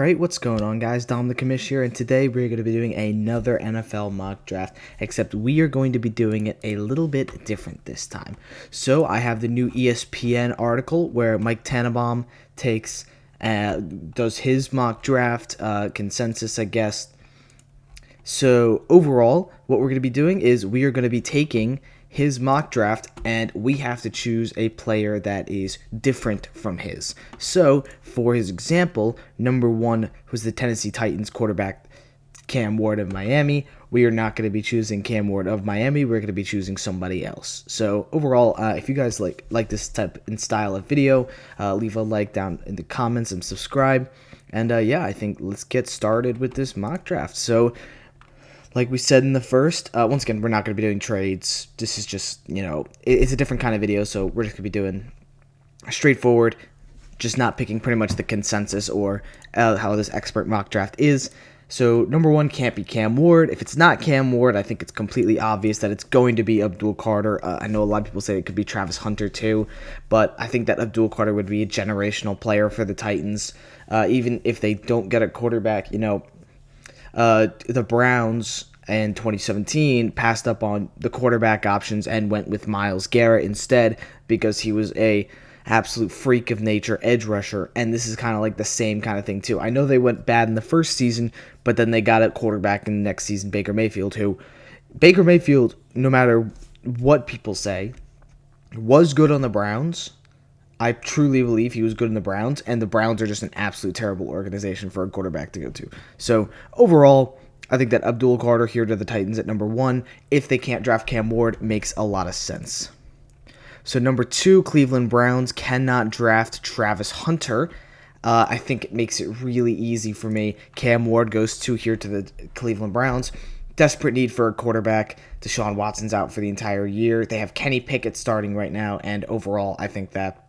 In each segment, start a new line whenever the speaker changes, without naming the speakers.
Alright, what's going on, guys? Dom The Commish here, and today we're going to be doing another NFL mock draft, except we are going to be doing it a little bit different this time. So, I have the new ESPN article where Mike Tannenbaum does his mock draft consensus, I guess. So, overall, what we're going to be doing is we are going to be taking his mock draft, and we have to choose a player that is different from his. So, for his example, number 1 was the Tennessee Titans quarterback Cam Ward of Miami. We are not going to be choosing Cam Ward of Miami. We're going to be choosing somebody else. So, overall, if you guys like this type and style of video, leave a like down in the comments and subscribe. And yeah, I think let's get started with this mock draft. So, like we said in the first, once again, we're not going to be doing trades. This is just, it's a different kind of video, so we're just going to be doing straightforward, just not picking pretty much the consensus or how this expert mock draft is. So, number 1 can't be Cam Ward. If it's not Cam Ward, I think it's completely obvious that it's going to be Abdul Carter. I know a lot of people say it could be Travis Hunter too, but I think that Abdul Carter would be a generational player for the Titans. Even if they don't get a quarterback, the Browns in 2017 passed up on the quarterback options and went with Myles Garrett instead because he was a absolute freak of nature edge rusher, and this is kind of like the same kind of thing too. I know they went bad in the first season, but then they got a quarterback in the next season, Baker Mayfield, no matter what people say, was good on the Browns. I truly believe he was good in the Browns, and the Browns are just an absolute terrible organization for a quarterback to go to. So, overall, I think that Abdul Carter here to the Titans at number 1, if they can't draft Cam Ward, makes a lot of sense. So, number 2, Cleveland Browns cannot draft Travis Hunter. I think it makes it really easy for me. Cam Ward goes here to the Cleveland Browns. Desperate need for a quarterback. Deshaun Watson's out for the entire year. They have Kenny Pickett starting right now, and overall, I think that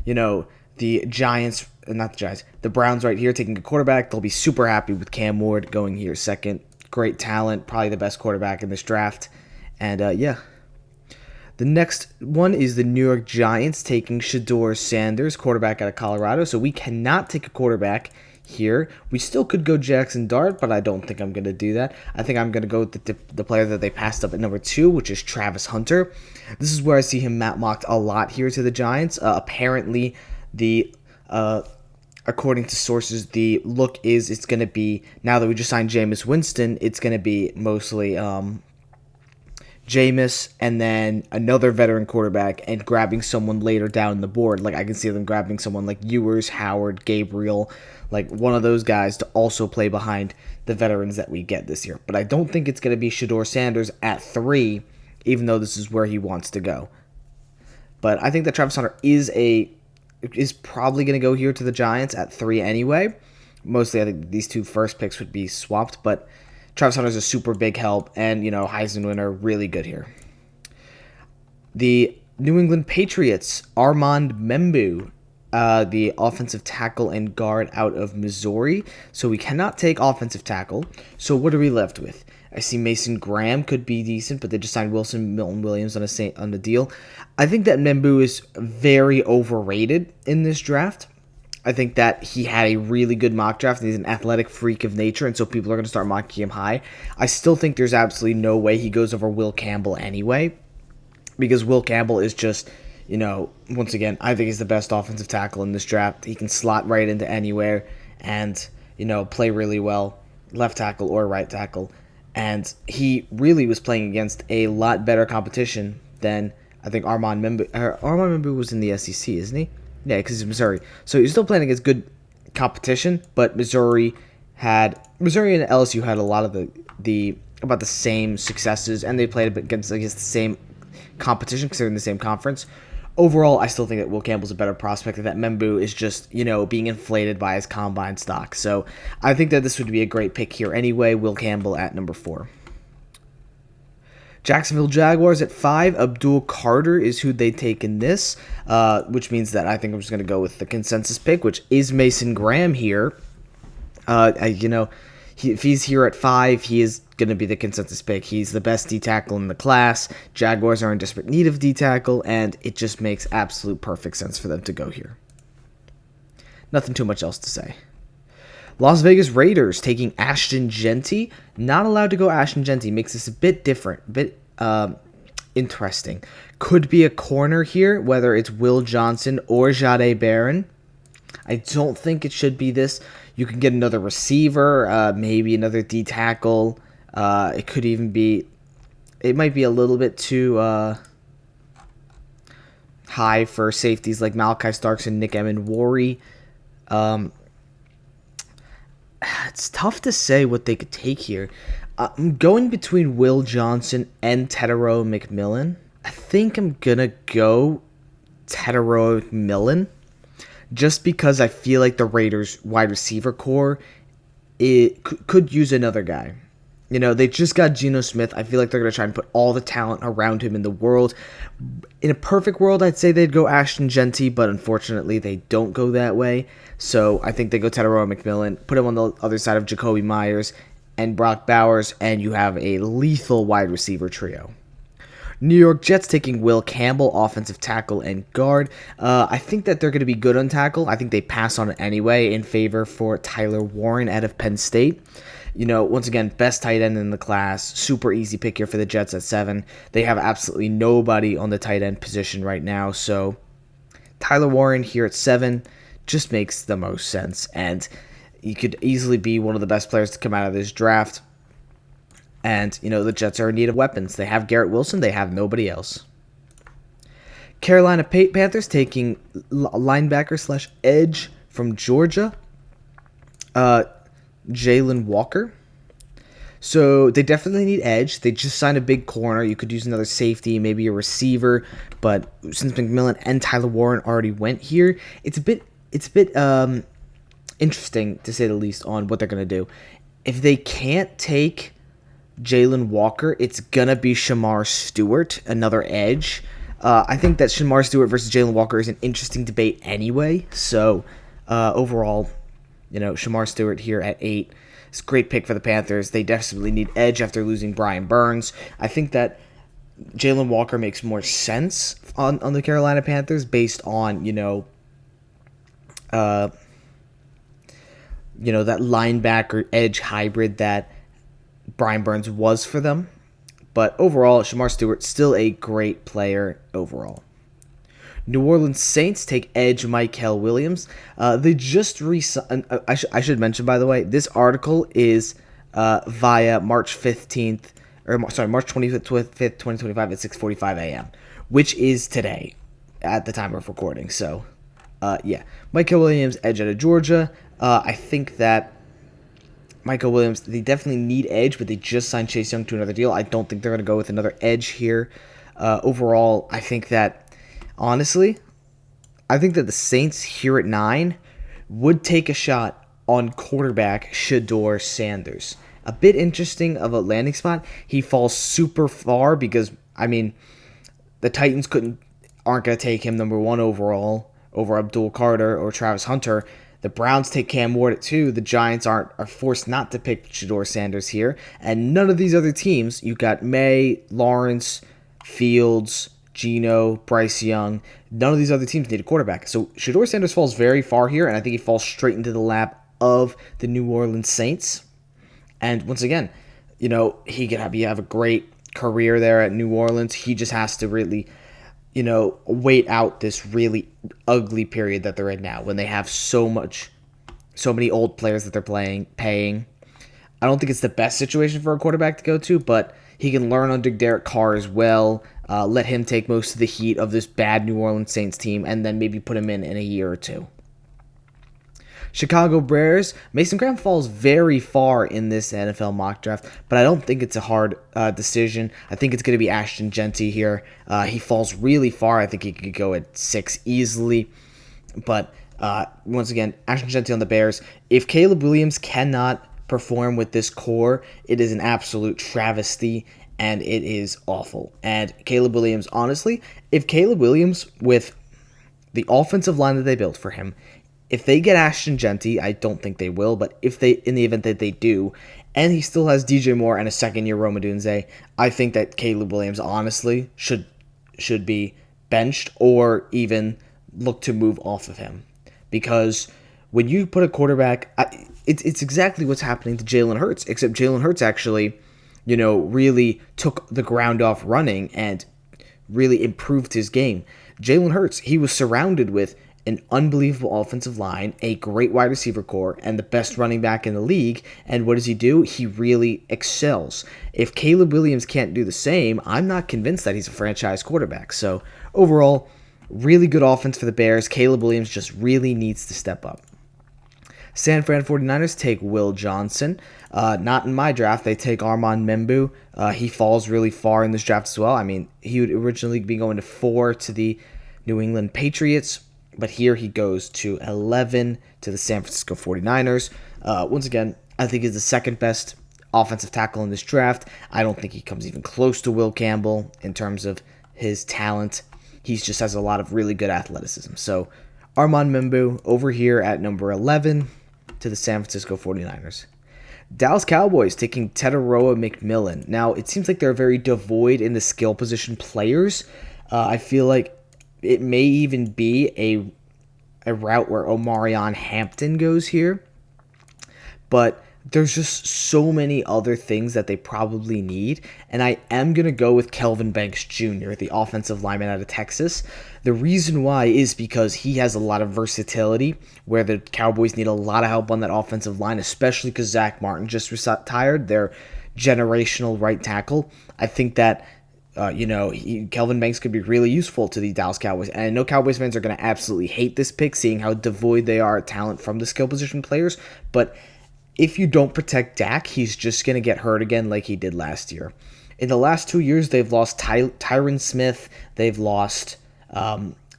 the Browns right here taking a quarterback, they'll be super happy with Cam Ward going here second. Great talent, probably the best quarterback in this draft. And yeah. The next one is the New York Giants taking Shedeur Sanders, quarterback out of Colorado. So we cannot take a quarterback here. We still could go Jackson Dart, but I don't think I'm going to do that. I think I'm going to go with the player that they passed up at number 2, which is Travis Hunter. This is where I see him mocked a lot here to the Giants. Apparently, according to sources, the look is it's going to be, now that we just signed Jameis Winston, it's going to be mostly Jameis and then another veteran quarterback and grabbing someone later down the board. Like, I can see them grabbing someone like Ewers, Howard, Gabriel, like one of those guys to also play behind the veterans that we get this year. But I don't think it's going to be Shedeur Sanders at 3, even though this is where he wants to go. But I think that Travis Hunter is probably going to go here to the Giants at 3 anyway. Mostly, I think these 2 first picks would be swapped, but Travis Hunter is a super big help, and, Heisman winner, really good here. The New England Patriots, Armand Membu, the offensive tackle and guard out of Missouri. So we cannot take offensive tackle. So what are we left with? I see Mason Graham could be decent, but they just signed Milton Williams on the deal. I think that Membu is very overrated in this draft. I think that he had a really good mock draft, and he's an athletic freak of nature, and so people are going to start mocking him high. I still think there's absolutely no way he goes over Will Campbell anyway, because Will Campbell is just, once again, I think he's the best offensive tackle in this draft. He can slot right into anywhere and, play really well, left tackle or right tackle. And he really was playing against a lot better competition than I think Armand Membu. Armand Membu was in the SEC, isn't he? Yeah, because he's Missouri. So he's still playing against good competition, but Missouri and LSU had a lot of about the same successes, and they played against the same competition because they're in the same conference. Overall, I still think that Will Campbell's a better prospect, and that Membu is just, being inflated by his combine stock. So I think that this would be a great pick here anyway. Will Campbell at number 4. Jacksonville Jaguars at 5. Abdul Carter is who they take in this, which means that I think I'm just going to go with the consensus pick, which is Mason Graham here. If he's here at 5, he is going to be the consensus pick. He's the best D-tackle in the class. Jaguars are in desperate need of D-tackle, and it just makes absolute perfect sense for them to go here. Nothing too much else to say. Las Vegas Raiders taking Ashton Genty. Not allowed to go Ashton Genty. Makes this a bit different, a bit interesting. Could be a corner here, whether it's Will Johnson or Jade Barron. I don't think it should be this. You can get another receiver, maybe another D tackle. It could even be. It might be a little bit too high for safeties like Malachi Starks and Nick Emenwari. It's tough to say what they could take here. I'm going between Will Johnson and Tedero McMillan. I think I'm going to go Tedero McMillan just because I feel like the Raiders wide receiver core could use another guy. You know, they just got Geno Smith. I feel like they're going to try and put all the talent around him in the world. In a perfect world, I'd say they'd go Ashton Genty, but unfortunately they don't go that way. So I think they go Tedero McMillan, put him on the other side of Jacoby Myers and Brock Bowers, and you have a lethal wide receiver trio. New York Jets taking Will Campbell, offensive tackle and guard. I think that they're going to be good on tackle. I think they pass on it anyway in favor for Tyler Warren out of Penn State. You know, once again, best tight end in the class. Super easy pick here for the Jets at 7. They have absolutely nobody on the tight end position right now. So Tyler Warren here at 7 just makes the most sense. And he could easily be one of the best players to come out of this draft. And, you know, the Jets are in need of weapons. They have Garrett Wilson. They have nobody else. Carolina Panthers taking linebacker / edge from Georgia. Jalen Walker. So they definitely need edge. They just signed a big corner. You could use another safety, maybe a receiver. But since McMillan and Tyler Warren already went here, it's a bit interesting to say the least on what they're gonna do. If they can't take Jalen Walker, it's gonna be Shamar Stewart, another edge. I think that Shamar Stewart versus Jalen Walker is an interesting debate anyway. So overall, you know, Shamar Stewart here at 8. It's a great pick for the Panthers. They desperately need edge after losing Brian Burns. I think that Jalen Walker makes more sense on the Carolina Panthers based on, that linebacker edge hybrid that Brian Burns was for them. But overall, Shamar Stewart still a great player overall. New Orleans Saints take edge Mykel Williams. They just re-signed. I should mention, by the way, this article is via March 25th, 2025 at 6:45 a.m., which is today at the time of recording. So, Mykel Williams, edge out of Georgia. I think that Mykel Williams, they definitely need edge, but they just signed Chase Young to another deal. I don't think they're going to go with another edge here. Overall, I think that, honestly, I think that the Saints here at 9 would take a shot on quarterback Shedeur Sanders. A bit interesting of a landing spot. He falls super far because, the Titans aren't going to take him number 1 overall over Abdul Carter or Travis Hunter. The Browns take Cam Ward at 2. The Giants are forced not to pick Shedeur Sanders here. And none of these other teams, you got May, Lawrence, Fields, Geno, Bryce Young, none of these other teams need a quarterback. So Shedeur Sanders falls very far here, and I think he falls straight into the lap of the New Orleans Saints. And once again, he could have a great career there at New Orleans. He just has to really, wait out this really ugly period that they're in now when they have so many old players that they're paying. I don't think it's the best situation for a quarterback to go to, but he can learn under Derek Carr as well. Let him take most of the heat of this bad New Orleans Saints team, and then maybe put him in a year or two. Chicago Bears, Mason Graham falls very far in this NFL mock draft, but I don't think it's a hard decision. I think it's going to be Ashton Genty here. He falls really far. I think he could go at 6 easily. But once again, Ashton Genty on the Bears. If Caleb Williams cannot perform with this core, it is an absolute travesty, and it is awful. And Caleb Williams, honestly, if Caleb Williams, with the offensive line that they built for him, if they get Ashton Genty, I don't think they will, but in the event that they do, and he still has DJ Moore and a second-year Rome Odunze, I think that Caleb Williams, honestly, should be benched or even look to move off of him. Because when you put a quarterback, it's exactly what's happening to Jalen Hurts, except Jalen Hurts actually, really took the ground off running and really improved his game. Jalen Hurts, he was surrounded with an unbelievable offensive line, a great wide receiver core, and the best running back in the league. And what does he do? He really excels. If Caleb Williams can't do the same, I'm not convinced that he's a franchise quarterback. So overall, really good offense for the Bears. Caleb Williams just really needs to step up. San Fran 49ers take Will Johnson. Not in my draft. They take Armand Membu. He falls really far in this draft as well. I mean, he would originally be going to 4 to the New England Patriots, but here he goes to 11 to the San Francisco 49ers. Once again, I think he's the second best offensive tackle in this draft. I don't think he comes even close to Will Campbell in terms of his talent. He just has a lot of really good athleticism. So Armand Membu over here at number 11 to the San Francisco 49ers. Dallas Cowboys taking Teteroa McMillan. Now, it seems like they're very devoid in the skill position players. I feel like it may even be a route where Omarion Hampton goes here. But there's just so many other things that they probably need. And I am going to go with Kelvin Banks Jr., the offensive lineman out of Texas. The reason why is because he has a lot of versatility, where the Cowboys need a lot of help on that offensive line, especially because Zach Martin just retired, their generational right tackle. I think that Kelvin Banks could be really useful to the Dallas Cowboys. And I know Cowboys fans are going to absolutely hate this pick, seeing how devoid they are of talent from the skill position players. But if you don't protect Dak, he's just going to get hurt again like he did last year. In the last 2 years, they've lost Tyron Smith. They've lost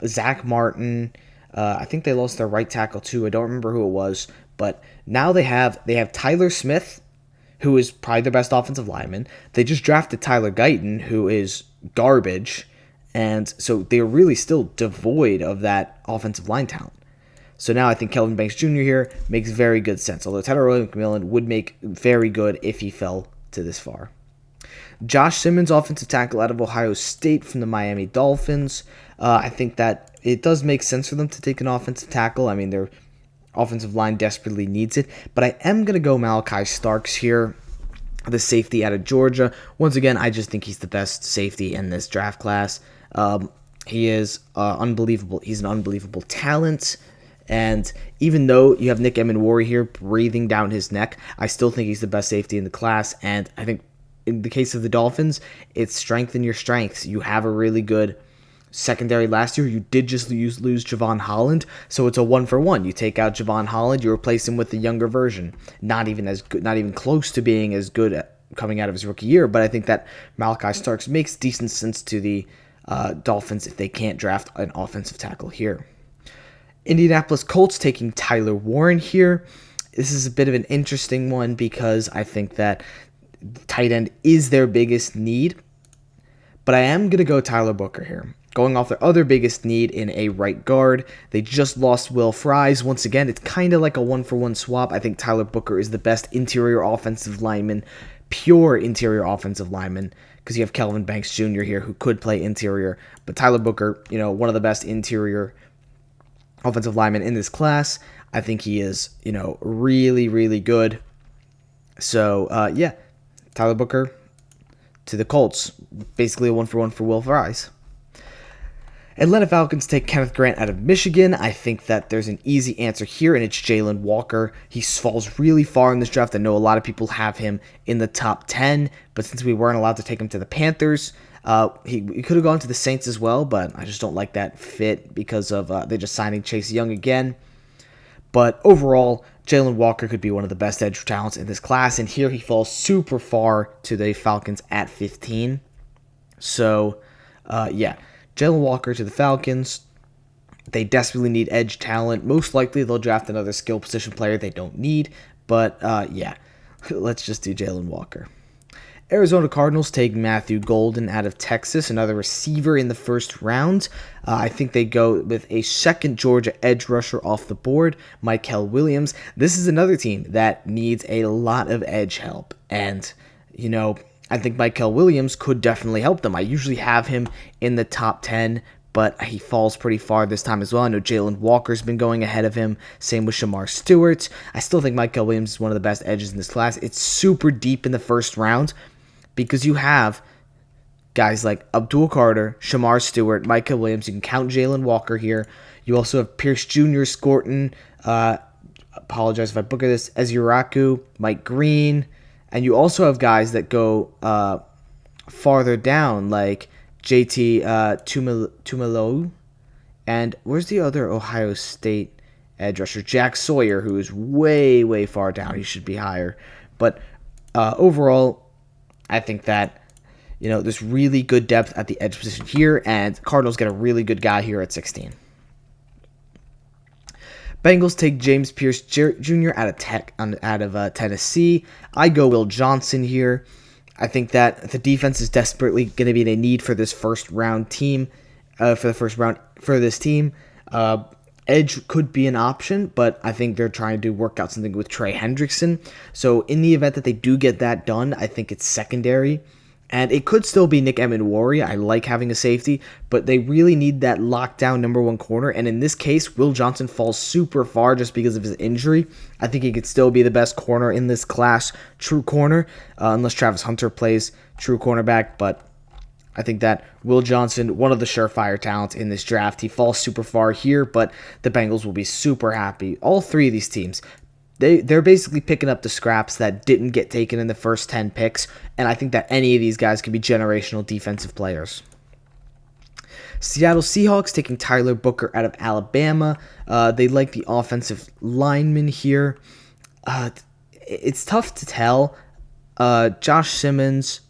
Zach Martin. I think they lost their right tackle too. I don't remember who it was. But now they have Tyler Smith, who is probably their best offensive lineman. They just drafted Tyler Guyton, who is garbage. And so they're really still devoid of that offensive line talent. So now I think Kelvin Banks Jr. here makes very good sense, although Teteroa McMillan would make very good if he fell to this far. Josh Simmons, offensive tackle out of Ohio State from the Miami Dolphins. I think that it does make sense for them to take an offensive tackle. I mean, their offensive line desperately needs it. But I am going to go Malachi Starks here, the safety out of Georgia. Once again, I just think he's the best safety in this draft class. He is unbelievable. He's an unbelievable talent. And even though you have Nick Emenwari here breathing down his neck, I still think he's the best safety in the class. And I think in the case of the Dolphins, it's strengthen your strengths. You have a really good secondary last year. You did just lose Javon Holland, so it's a 1-for-1. You take out Javon Holland, you replace him with the younger version. Not even as good, not even close to being as good at coming out of his rookie year. But I think that Malachi Starks makes decent sense to the Dolphins if they can't draft an offensive tackle here. Indianapolis Colts taking Tyler Warren here. This is a bit of an interesting one because I think that tight end is their biggest need. But I am going to go Tyler Booker here. Going off their other biggest need in a right guard. They just lost Will Fries. Once again, it's kind of like a 1-for-1 swap. I think Tyler Booker is the best interior offensive lineman, pure interior offensive lineman, because you have Kelvin Banks Jr. here who could play interior. But Tyler Booker, one of the best interior offensive lineman in this class. I think he is, really, really good. So, Tyler Booker to the Colts. Basically a 1-for-1 for Will Fries. Atlanta Falcons take Kenneth Grant out of Michigan. I think that there's an easy answer here, and it's Jalen Walker. He falls really far in this draft. I know a lot of people have him in the top 10, but since we weren't allowed to take him to the Panthers, he could have gone to the Saints as well, but I just don't like that fit because of they're just signing Chase Young again. But overall, Jalen Walker could be one of the best edge talents in this class, and here he falls super far to the Falcons at 15. So, Jalen Walker to the Falcons. They desperately need edge talent. Most likely they'll draft another skill position player they don't need, but let's just do Jalen Walker. Arizona Cardinals take Matthew Golden out of Texas, another receiver in the first round. I think they go with a second Georgia edge rusher off the board, Mykel Williams. This is another team that needs a lot of edge help, and, I think Mykel Williams could definitely help them. I usually have him in the top 10 but he falls pretty far this time as well. I know Jalen Walker's been going ahead of him. Same with Shamar Stewart. I still think Michael Williams is one of the best edges in this class. It's super deep in the first round because you have guys like Abdul Carter, Shamar Stewart, Michael Williams. You can count Jalen Walker here. You also have Pierce Jr., Scorton, apologize if I butcher this, Ezuraku, Mike Green, and you also have guys that go farther down like JT Tumalo, and where's the other Ohio State edge rusher? Jack Sawyer, who is way, way far down. He should be higher. But overall, I think that there's really good depth at the edge position here, and Cardinals get a really good guy here at 16. Bengals take James Pierce Jr. out of Tennessee. I go Will Johnson here. I think that the defense is desperately going to be in a need for this first round team. For this team, edge could be an option, but I think they're trying to work out something with Trey Hendrickson. So in the event that they do get that done, I think it's secondary. And it could still be Nick Emenwari. I like having a safety, but they really need that lockdown number one corner. And in this case, Will Johnson falls super far just because of his injury. I think he could still be the best corner in this class, true corner, unless Travis Hunter plays true cornerback. But I think that Will Johnson, one of the surefire talents in this draft, he falls super far here, but the Bengals will be super happy. All three of these teams, they're basically picking up the scraps that didn't get taken in the first 10 picks, and I think that any of these guys could be generational defensive players. Seattle Seahawks taking Tyler Booker out of Alabama. They like the offensive lineman here. It's tough to tell. Josh Simmons,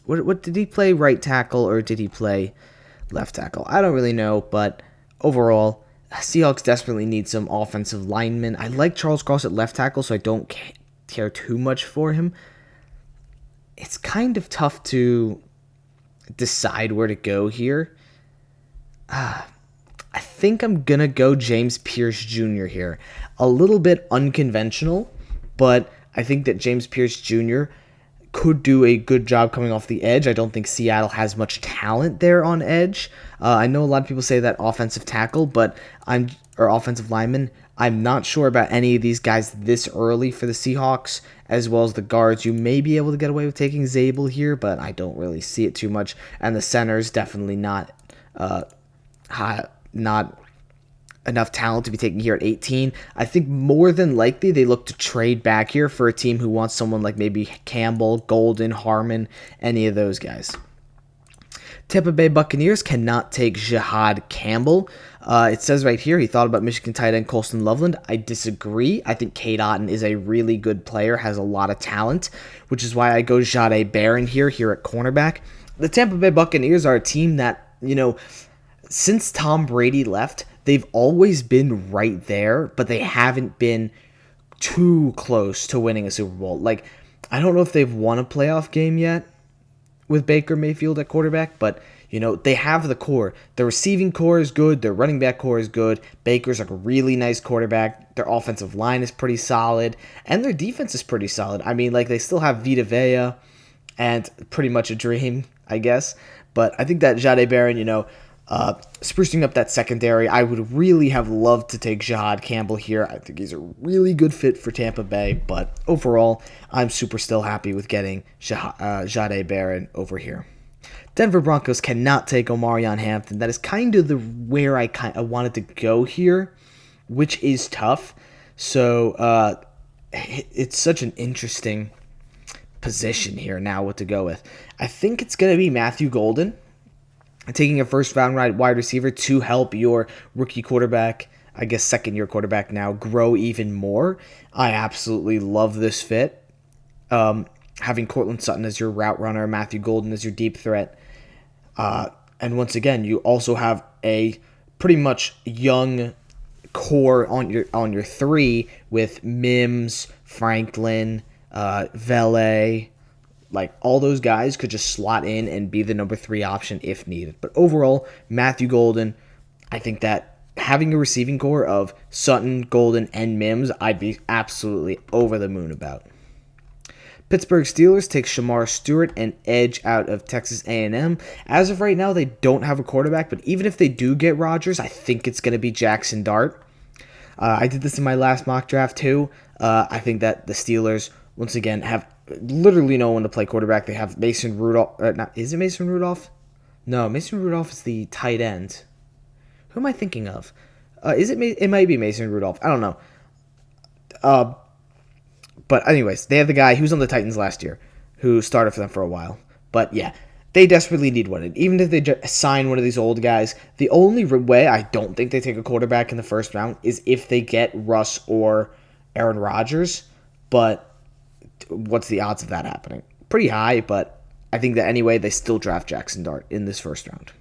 what did he play, right tackle, or did he play left tackle? I don't really know, but overall, Seahawks desperately need some offensive linemen. I like Charles Cross at left tackle, so I don't care too much for him. It's kind of tough to decide where to go here. I think I'm going to go James Pierce Jr. here. A little bit unconventional, but I think that James Pierce Jr. could do a good job coming off the edge. I don't think Seattle has much talent there on edge. I know a lot of people say that offensive tackle, or offensive lineman. I'm not sure about any of these guys this early for the Seahawks, as well as the guards. You may be able to get away with taking Zabel here, but I don't really see it too much. And the center's definitely not enough talent to be taken here at 18. I think more than likely they look to trade back here for a team who wants someone like maybe Campbell, Golden, Harmon, any of those guys. Tampa Bay Buccaneers cannot take Jihad Campbell. It says right here he thought about Michigan tight end Colston Loveland. I disagree. I think Cade Otton is a really good player, has a lot of talent, which is why I go Jahdae Barron here at cornerback. The Tampa Bay Buccaneers are a team that, since Tom Brady left, they've always been right there, but they haven't been too close to winning a Super Bowl. Like, I don't know if they've won a playoff game yet with Baker Mayfield at quarterback, but, they have the core. The receiving core is good. Their running back core is good. Baker's like a really nice quarterback. Their offensive line is pretty solid, and their defense is pretty solid. I mean, like, they still have Vita Vea and pretty much a dream, I guess. But I think that Jahdae Barron, sprucing up that secondary, I would really have loved to take Jihad Campbell here. I think he's a really good fit for Tampa Bay, but overall, I'm still happy with getting Jahdae Barron over here. Denver Broncos cannot take Omarion Hampton. That is kind of where I wanted to go here, which is tough. So it's such an interesting position here now what to go with. I think it's going to be Matthew Golden, taking a first-round wide receiver to help your rookie quarterback, I guess second-year quarterback now, grow even more. I absolutely love this fit. Having Cortland Sutton as your route runner, Matthew Golden as your deep threat. And once again, you also have a pretty much young core on your three with Mims, Franklin, Vele. Like, all those guys could just slot in and be the number 3 option if needed. But overall, Matthew Golden, I think that having a receiving core of Sutton, Golden, and Mims, I'd be absolutely over the moon about. Pittsburgh Steelers take Shamar Stewart and edge out of Texas A&M. As of right now, they don't have a quarterback, but even if they do get Rodgers, I think it's going to be Jackson Dart. I did this in my last mock draft too. I think that the Steelers, once again, have literally no one to play quarterback. They have Mason Rudolph. Is it Mason Rudolph? No, Mason Rudolph is the tight end. Who am I thinking of? It might be Mason Rudolph. I don't know. But anyways, they have the guy who was on the Titans last year, who started for them for a while. But yeah, they desperately need one. And even if they sign one of these old guys, the only way I don't think they take a quarterback in the first round is if they get Russ or Aaron Rodgers. But what's the odds of that happening? Pretty high, but I think that anyway, they still draft Jackson Dart in this first round.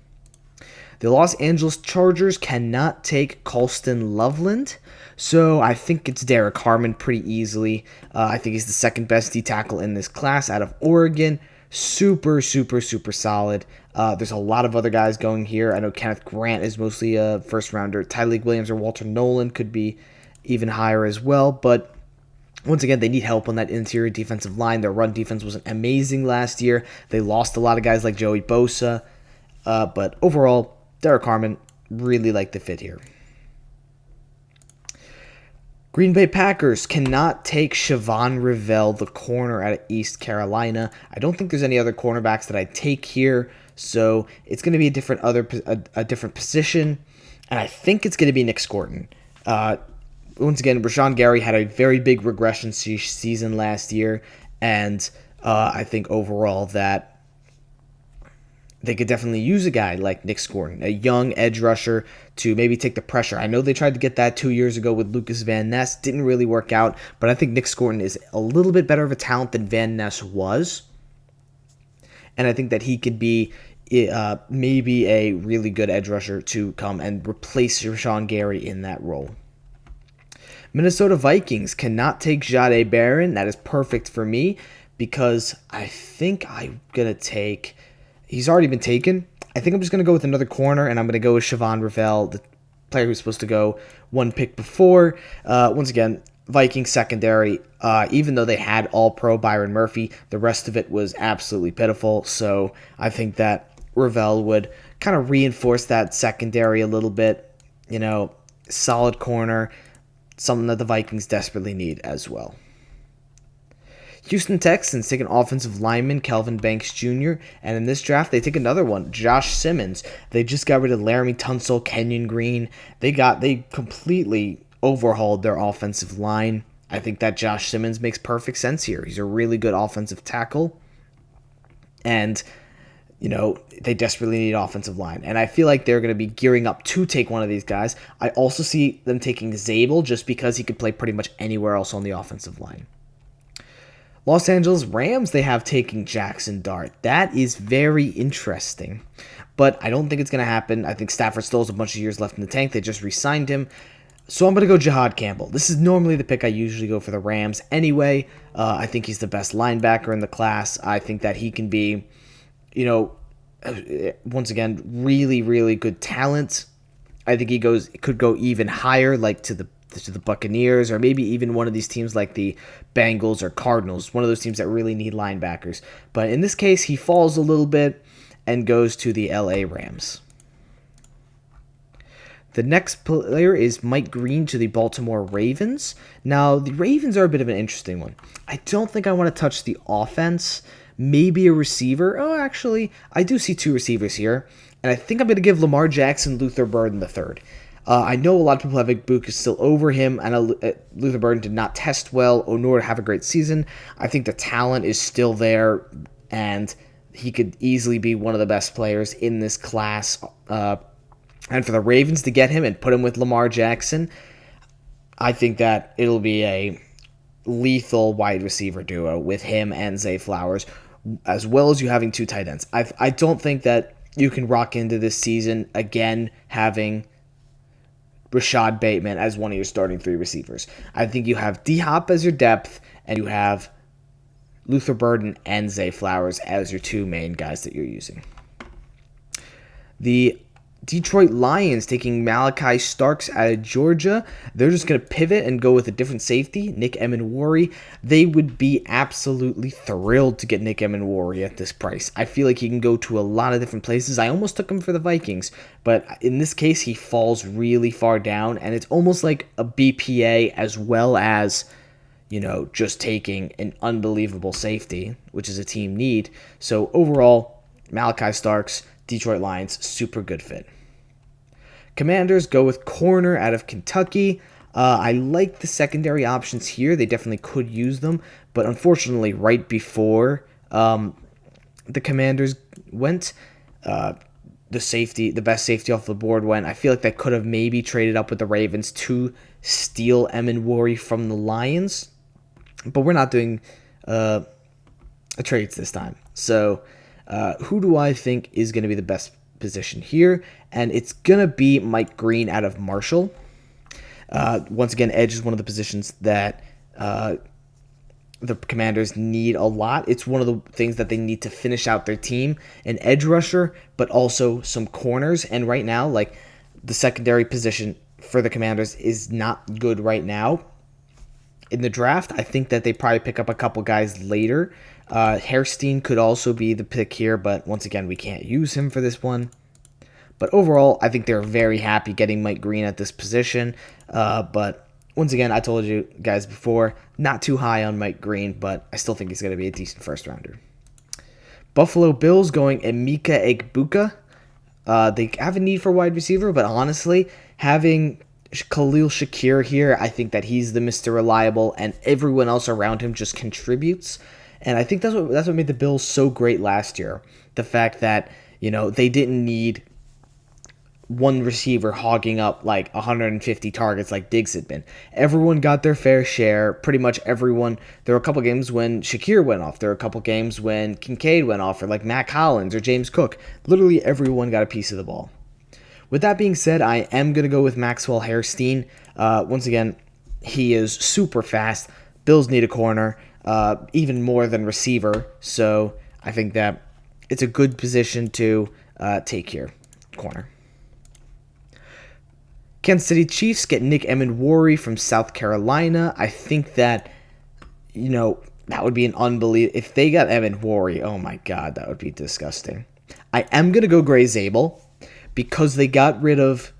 The Los Angeles Chargers cannot take Colston Loveland, so I think it's Derek Harmon pretty easily. I think he's the second best D tackle in this class out of Oregon. Super solid. There's a lot of other guys going here. I know Kenneth Grant is mostly a first rounder. Tyleek Williams or Walter Nolan could be even higher as well, but once again, they need help on that interior defensive line. Their run defense wasn't amazing last year. They lost a lot of guys like Joey Bosa, but overall, Derek Harmon really like the fit here. Green Bay Packers cannot take Siobhan Rivell, the corner out of East Carolina. I don't think there's any other cornerbacks that I'd take here, so it's going to be a different position, and I think it's going to be Nick Scorton. Once again, Rashawn Gary had a very big regression season last year, and I think overall that they could definitely use a guy like Nick Scorton, a young edge rusher, to maybe take the pressure. I know they tried to get that 2 years ago with Lucas Van Ness. Didn't really work out, but I think Nick Scorton is a little bit better of a talent than Van Ness was. And I think that he could be maybe a really good edge rusher to come and replace Rashawn Gary in that role. Minnesota Vikings cannot take Jahdae Barron. That is perfect for me because I think I'm going to take... He's already been taken. I think I'm just going to go with another corner, and I'm going to go with Siobhan Rivell, the player who's supposed to go one pick before. Once again, Vikings secondary, even though they had all-pro Byron Murphy, the rest of it was absolutely pitiful. So I think that Rivell would kind of reinforce that secondary a little bit. You know, solid corner, something that the Vikings desperately need as well. Houston Texans take an offensive lineman, Kelvin Banks Jr., and in this draft, they take another one, Josh Simmons. They just got rid of Laramie Tunsil, Kenyon Green. They completely overhauled their offensive line. I think that Josh Simmons makes perfect sense here. He's a really good offensive tackle, and you know, they desperately need offensive line. And I feel like they're going to be gearing up to take one of these guys. I also see them taking Zabel just because he could play pretty much anywhere else on the offensive line. Los Angeles Rams, they have taking Jackson Dart. That is very interesting, but I don't think it's going to happen. I think Stafford still has a bunch of years left in the tank. They just re-signed him. So I'm going to go Jihad Campbell. This is normally the pick I usually go for the Rams anyway. I think he's the best linebacker in the class. I think that he can be, you know, once again, really good talent. I think he could go even higher, like to the Buccaneers, or maybe even one of these teams like the Bengals or Cardinals, one of those teams that really need linebackers. But in this case, he falls a little bit and goes to the LA Rams. The next player is Mike Green to the Baltimore Ravens. Now, the Ravens are a bit of an interesting one. I don't think I want to touch the offense. Maybe a receiver. Oh, actually, I do see two receivers here. And I think I'm going to give Lamar Jackson Luther Burden III. I know a lot of people have Igbuka still over him. I know Luther Burden did not test well or nor have a great season. I think the talent is still there, and he could easily be one of the best players in this class. And for the Ravens to get him and put him with Lamar Jackson, I think that it'll be a lethal wide receiver duo with him and Zay Flowers, as well as you having two tight ends. I don't think that you can rock into this season again having Rashad Bateman as one of your starting three receivers. I think you have D-Hop as your depth, and you have Luther Burden and Zay Flowers as your two main guys that you're using. The Detroit Lions taking Malachi Starks out of Georgia. They're just going to pivot and go with a different safety, Nick Emenwari. They would be absolutely thrilled to get Nick Emenwari at this price. I feel like he can go to a lot of different places. I almost took him for the Vikings, but in this case, he falls really far down, and it's almost like a BPA as well as, just taking an unbelievable safety, which is a team need. So overall, Malachi Starks, Detroit Lions, super good fit. Commanders go with corner out of Kentucky. I like the secondary options here. They definitely could use them, but unfortunately, right before the Commanders went, the best safety off the board went. I feel like they could have maybe traded up with the Ravens to steal Emenwari from the Lions, but we're not doing trades this time. So who do I think is going to be the best position here? And it's going to be Mike Green out of Marshall. Once again, edge is one of the positions that the Commanders need a lot. It's one of the things that they need to finish out their team, an edge rusher, but also some corners. And right now, like, the secondary position for the Commanders is not good right now. In the draft, I think that they probably pick up a couple guys later. Hairstein could also be the pick here, but once again, we can't use him for this one. But overall, I think they're very happy getting Mike Green at this position. But once again, I told you guys before, not too high on Mike Green, but I still think he's going to be a decent first rounder. Buffalo Bills going Emeka Egbuka. They have a need for wide receiver, but honestly, having Khalil Shakir here, I think that he's the Mr. Reliable, and everyone else around him just contributes. And I think that's what made the Bills so great last year. The fact that, they didn't need one receiver hogging up like 150 targets like Diggs had been. Everyone got their fair share. Pretty much everyone. There were a couple games when Shakir went off. There were a couple games when Kincaid went off, or like Matt Collins or James Cook. Literally everyone got a piece of the ball. With that being said, I am going to go with Maxwell Hairstein. Once again, he is super fast. Bills need a corner, even more than receiver. So I think that it's a good position to take here, corner. Kansas City Chiefs get Nick Emenwari from South Carolina. I think that, that would be an unbelievable. If they got Emenwari, oh my God, that would be disgusting. I am going to go Gray Zabel because they got rid of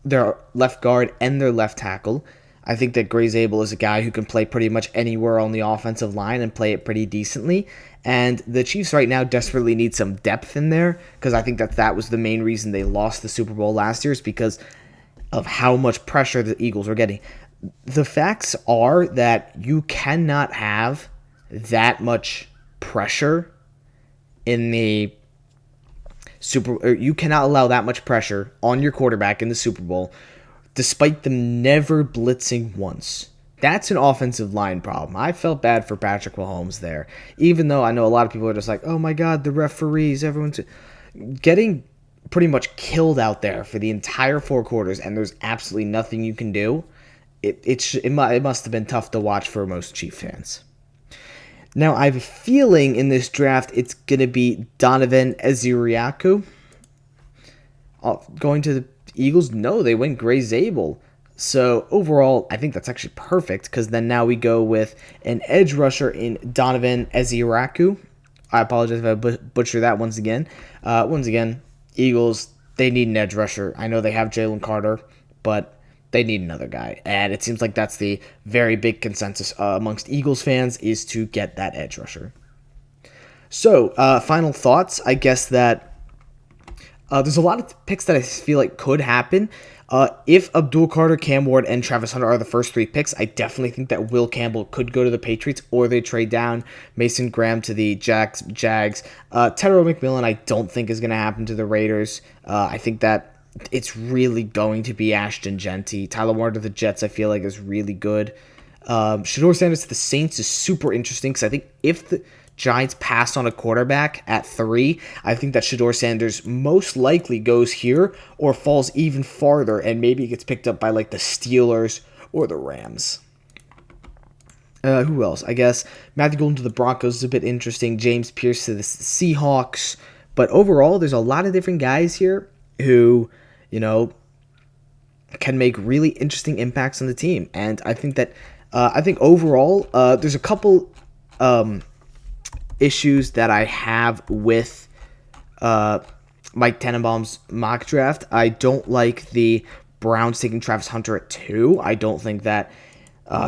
their left guard and their left tackle. I think that Gray Zabel is a guy who can play pretty much anywhere on the offensive line and play it pretty decently. And the Chiefs right now desperately need some depth in there, because I think that was the main reason they lost the Super Bowl last year, is because of how much pressure the Eagles were getting. The facts are that you cannot have that much pressure in the you cannot allow that much pressure on your quarterback in the Super Bowl, despite them never blitzing once. That's an offensive line problem. I felt bad for Patrick Mahomes there, even though I know a lot of people are just like, oh my God, the referees, everyone's getting pretty much killed out there for the entire 4 quarters, and there's absolutely nothing you can do. It must have been tough to watch for most Chief fans. Now, I have a feeling in this draft it's going to be Donovan Ezeriaku. Going to the Eagles? No, they went Gray Zabel. So overall, I think that's actually perfect, because then now we go with an edge rusher in Donovan Ezeriaku. I apologize if I butcher that once again. Eagles, they need an edge rusher. I know they have Jalen Carter, but they need another guy. And it seems like that's the very big consensus amongst Eagles fans, is to get that edge rusher. So, final thoughts. I guess that there's a lot of picks that I feel like could happen. If Abdul Carter, Cam Ward, and Travis Hunter are the first 3 picks, I definitely think that Will Campbell could go to the Patriots, or they trade down Mason Graham to the Jags. Tedro McMillan, I don't think is going to happen to the Raiders. I think that it's really going to be Ashton Genty. Tyler Warner to the Jets, I feel like, is really good. Shedeur Sanders to the Saints is super interesting, because I think if the Giants pass on a quarterback at 3, I think that Shedeur Sanders most likely goes here, or falls even farther and maybe gets picked up by like the Steelers or the Rams. Who else? I guess Matthew Golden to the Broncos is a bit interesting. James Pierce to the Seahawks. But overall, there's a lot of different guys here. who, you know, can make really interesting impacts on the team. And I think that I think overall there's a couple issues that I have with Mike Tannenbaum's mock draft. I don't like the Browns taking Travis Hunter at 2. I don't think that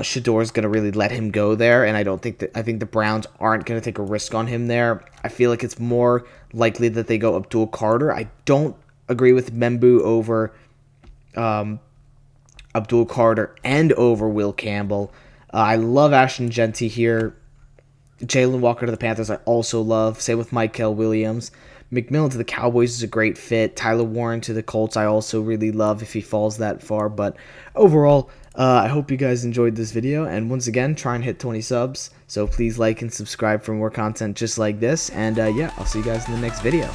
Shador is going to really let him go there, and I think the Browns aren't going to take a risk on him there. I feel like it's more likely that they go Abdul Carter. I don't agree with Membu over Abdul Carter and over Will Campbell. I love Ashton Genty here. Jalen Walker to the Panthers I also love. Same with Michael Williams. McMillan to the Cowboys is a great fit. Tyler Warren to the Colts I also really love if he falls that far. But overall, I hope you guys enjoyed this video. And once again, try and hit 20 subs. So please like and subscribe for more content just like this. And yeah, I'll see you guys in the next video.